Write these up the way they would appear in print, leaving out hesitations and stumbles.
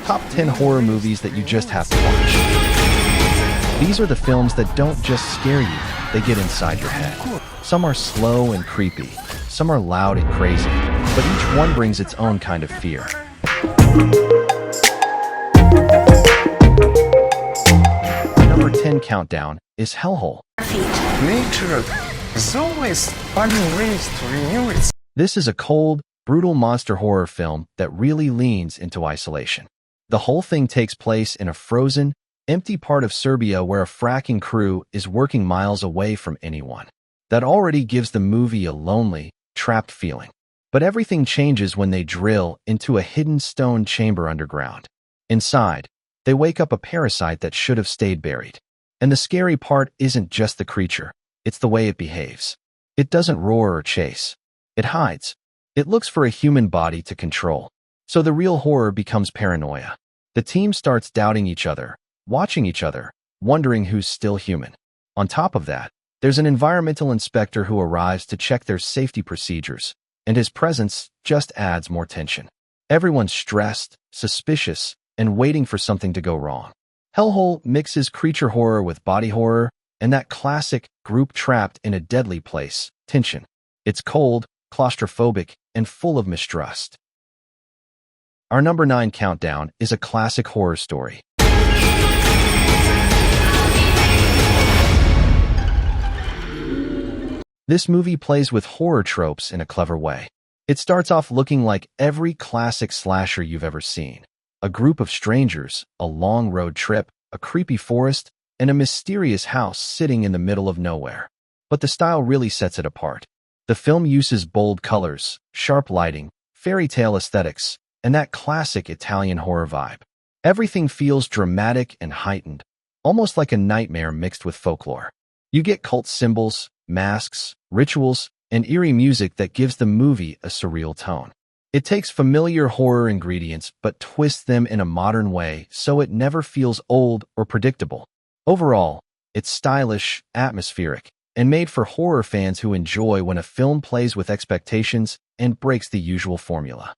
Top 10 horror movies that you just have to watch. These are the films that don't just scare you, they get inside your head. Some are slow and creepy, some are loud and crazy, but each one brings its own kind of fear. Our number 10 countdown is Hellhole. Nature is always finding ways to renew itself. This is a cold, brutal monster horror film that really leans into isolation. The whole thing takes place in a frozen, empty part of Serbia where a fracking crew is working miles away from anyone. That already gives the movie a lonely, trapped feeling. But everything changes when they drill into a hidden stone chamber underground. Inside, they wake up a parasite that should have stayed buried. And the scary part isn't just the creature, it's the way it behaves. It doesn't roar or chase. It hides. It looks for a human body to control. So the real horror becomes paranoia. The team starts doubting each other, watching each other, wondering who's still human. On top of that, there's an environmental inspector who arrives to check their safety procedures, and his presence just adds more tension. Everyone's stressed, suspicious, and waiting for something to go wrong. Hellhole mixes creature horror with body horror, and that classic group trapped in a deadly place tension. It's cold, claustrophobic, and full of mistrust. Our number 9 countdown is a classic horror story. This movie plays with horror tropes in a clever way. It starts off looking like every classic slasher you've ever seen. A group of strangers, a long road trip, a creepy forest, and a mysterious house sitting in the middle of nowhere. But the style really sets it apart. The film uses bold colors, sharp lighting, fairy tale aesthetics, and that classic Italian horror vibe. Everything feels dramatic and heightened, almost like a nightmare mixed with folklore. You get cult symbols, masks, rituals, and eerie music that gives the movie a surreal tone. It takes familiar horror ingredients but twists them in a modern way so it never feels old or predictable. Overall, it's stylish, atmospheric, and made for horror fans who enjoy when a film plays with expectations and breaks the usual formula.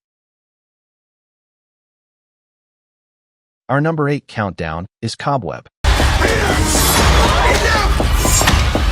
Our number 8 countdown is Cobweb.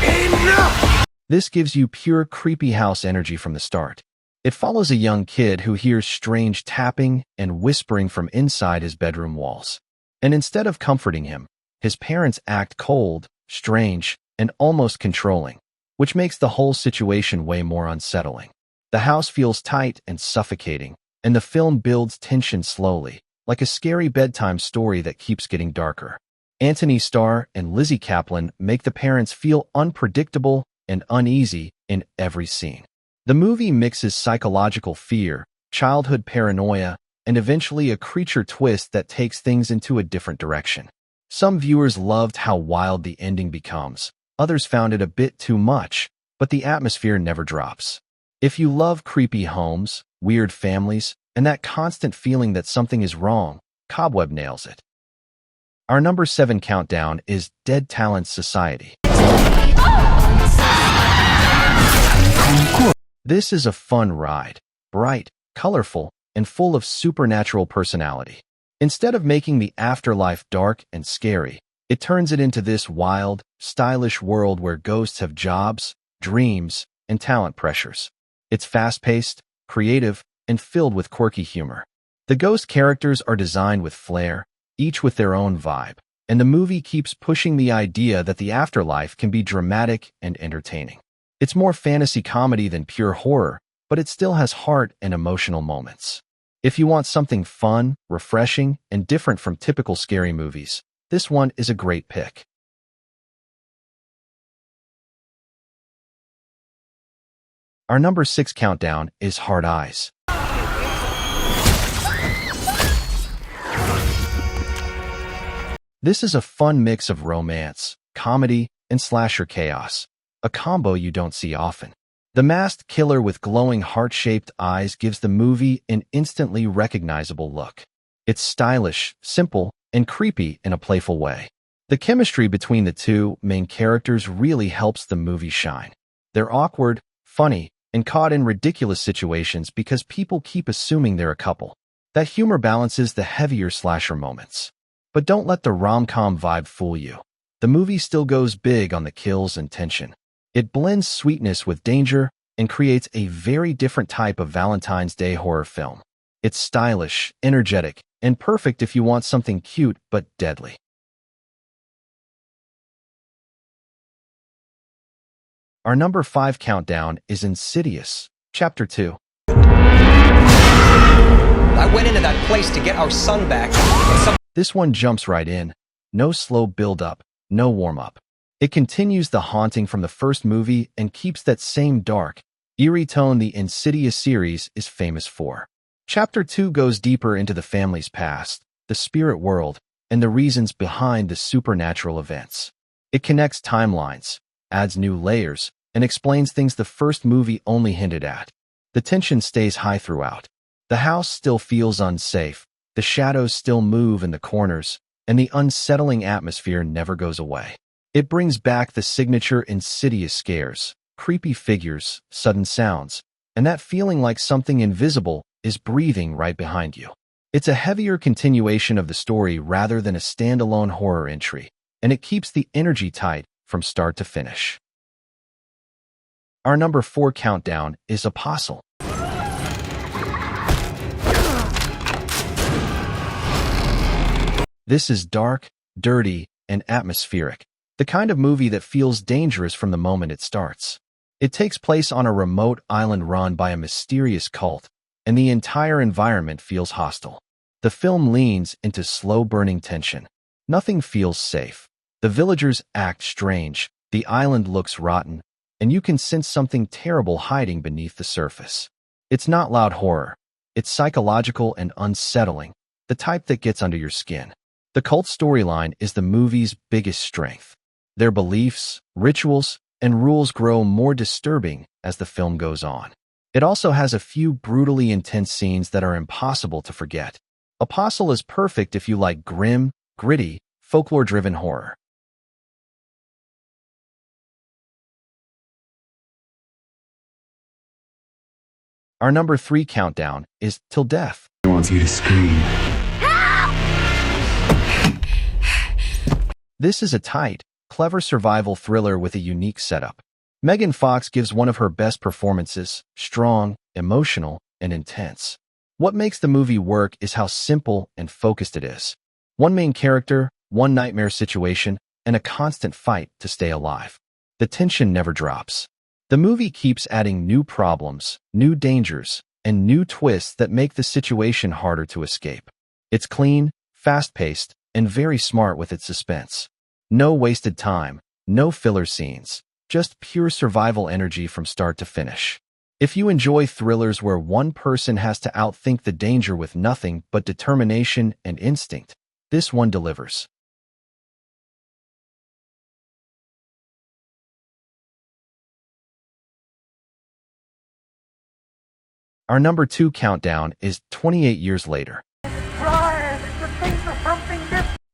Enough! This gives you pure creepy house energy from the start. It follows a young kid who hears strange tapping and whispering from inside his bedroom walls. And instead of comforting him, his parents act cold, strange, and almost controlling, which makes the whole situation way more unsettling. The house feels tight and suffocating, and the film builds tension slowly, like a scary bedtime story that keeps getting darker. Anthony Starr and Lizzie Kaplan make the parents feel unpredictable and uneasy in every scene. The movie mixes psychological fear, childhood paranoia, and eventually a creature twist that takes things into a different direction. Some viewers loved how wild the ending becomes. Others found it a bit too much, but the atmosphere never drops. If you love creepy homes, weird families, and that constant feeling that something is wrong, Cobweb nails it. Our number 7 countdown is Dead Talents Society. This is a fun ride, bright, colorful, and full of supernatural personality. Instead of making the afterlife dark and scary, it turns it into this wild, stylish world where ghosts have jobs, dreams, and talent pressures. It's fast-paced, creative, and filled with quirky humor. The ghost characters are designed with flair, each with their own vibe, and the movie keeps pushing the idea that the afterlife can be dramatic and entertaining. It's more fantasy comedy than pure horror, but it still has heart and emotional moments. If you want something fun, refreshing, and different from typical scary movies, this one is a great pick. Our number 6 countdown is Hard Eyes. This is a fun mix of romance, comedy, and slasher chaos, a combo you don't see often. The masked killer with glowing heart-shaped eyes gives the movie an instantly recognizable look. It's stylish, simple, and creepy in a playful way. The chemistry between the two main characters really helps the movie shine. They're awkward, funny, and caught in ridiculous situations because people keep assuming they're a couple. That humor balances the heavier slasher moments. But don't let the rom-com vibe fool you. The movie still goes big on the kills and tension. It blends sweetness with danger and creates a very different type of Valentine's Day horror film. It's stylish, energetic, and perfect if you want something cute but deadly. Our number 5 countdown is Insidious, Chapter 2. I went into that place to get our son back. This one jumps right in. No slow build-up, no warm-up. It continues the haunting from the first movie and keeps that same dark, eerie tone the Insidious series is famous for. Chapter 2 goes deeper into the family's past, the spirit world, and the reasons behind the supernatural events. It connects timelines, adds new layers, and explains things the first movie only hinted at. The tension stays high throughout. The house still feels unsafe, the shadows still move in the corners, and the unsettling atmosphere never goes away. It brings back the signature Insidious scares, creepy figures, sudden sounds, and that feeling like something invisible is breathing right behind you. It's a heavier continuation of the story rather than a standalone horror entry, and it keeps the energy tight from start to finish. Our number 4 countdown is Apostle. This is dark, dirty, and atmospheric, the kind of movie that feels dangerous from the moment it starts. It takes place on a remote island run by a mysterious cult, and the entire environment feels hostile. The film leans into slow-burning tension. Nothing feels safe. The villagers act strange, the island looks rotten, and you can sense something terrible hiding beneath the surface. It's not loud horror. It's psychological and unsettling, the type that gets under your skin. The cult storyline is the movie's biggest strength. Their beliefs, rituals, and rules grow more disturbing as the film goes on. It also has a few brutally intense scenes that are impossible to forget. Apostle is perfect if you like grim, gritty, folklore-driven horror. Our number 3 countdown is Till Death. I want you to scream. This is a tight, clever survival thriller with a unique setup. Megan Fox gives one of her best performances, strong, emotional, and intense. What makes the movie work is how simple and focused it is. One main character, one nightmare situation, and a constant fight to stay alive. The tension never drops. The movie keeps adding new problems, new dangers, and new twists that make the situation harder to escape. It's clean, fast-paced, and very smart with its suspense. No wasted time, no filler scenes, just pure survival energy from start to finish. If you enjoy thrillers where one person has to outthink the danger with nothing but determination and instinct, this one delivers. Our number 2 countdown is 28 Years Later.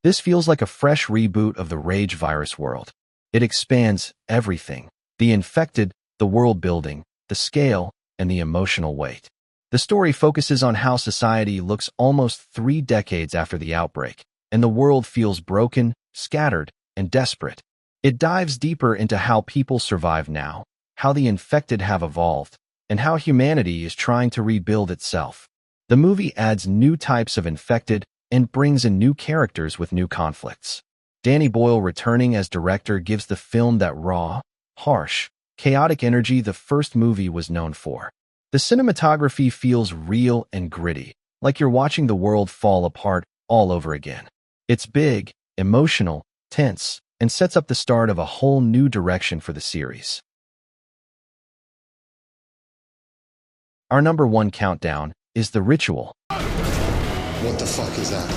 This feels like a fresh reboot of the Rage virus world. It expands everything: the infected, the world building, the scale, and the emotional weight. The story focuses on how society looks almost 3 decades after the outbreak, and the world feels broken, scattered, and desperate. It dives deeper into how people survive now, how the infected have evolved, and how humanity is trying to rebuild itself. The movie adds new types of infected and brings in new characters with new conflicts. Danny Boyle returning as director gives the film that raw, harsh, chaotic energy the first movie was known for. The cinematography feels real and gritty, like you're watching the world fall apart all over again. It's big, emotional, tense, and sets up the start of a whole new direction for the series. Our number 1 countdown is The Ritual. What the fuck is that?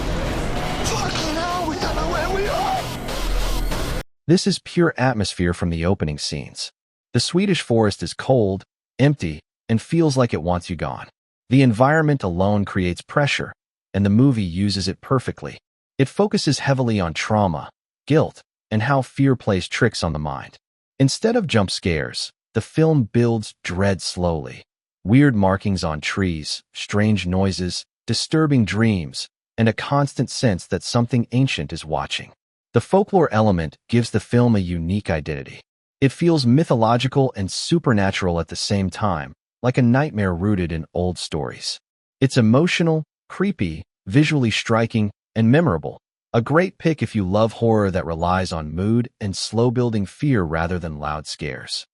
Fucking hell, we don't know where we are! This is pure atmosphere from the opening scenes. The Swedish forest is cold, empty, and feels like it wants you gone. The environment alone creates pressure, and the movie uses it perfectly. It focuses heavily on trauma, guilt, and how fear plays tricks on the mind. Instead of jump scares, the film builds dread slowly. Weird markings on trees, strange noises, disturbing dreams, and a constant sense that something ancient is watching. The folklore element gives the film a unique identity. It feels mythological and supernatural at the same time, like a nightmare rooted in old stories. It's emotional, creepy, visually striking, and memorable. A great pick if you love horror that relies on mood and slow-building fear rather than loud scares.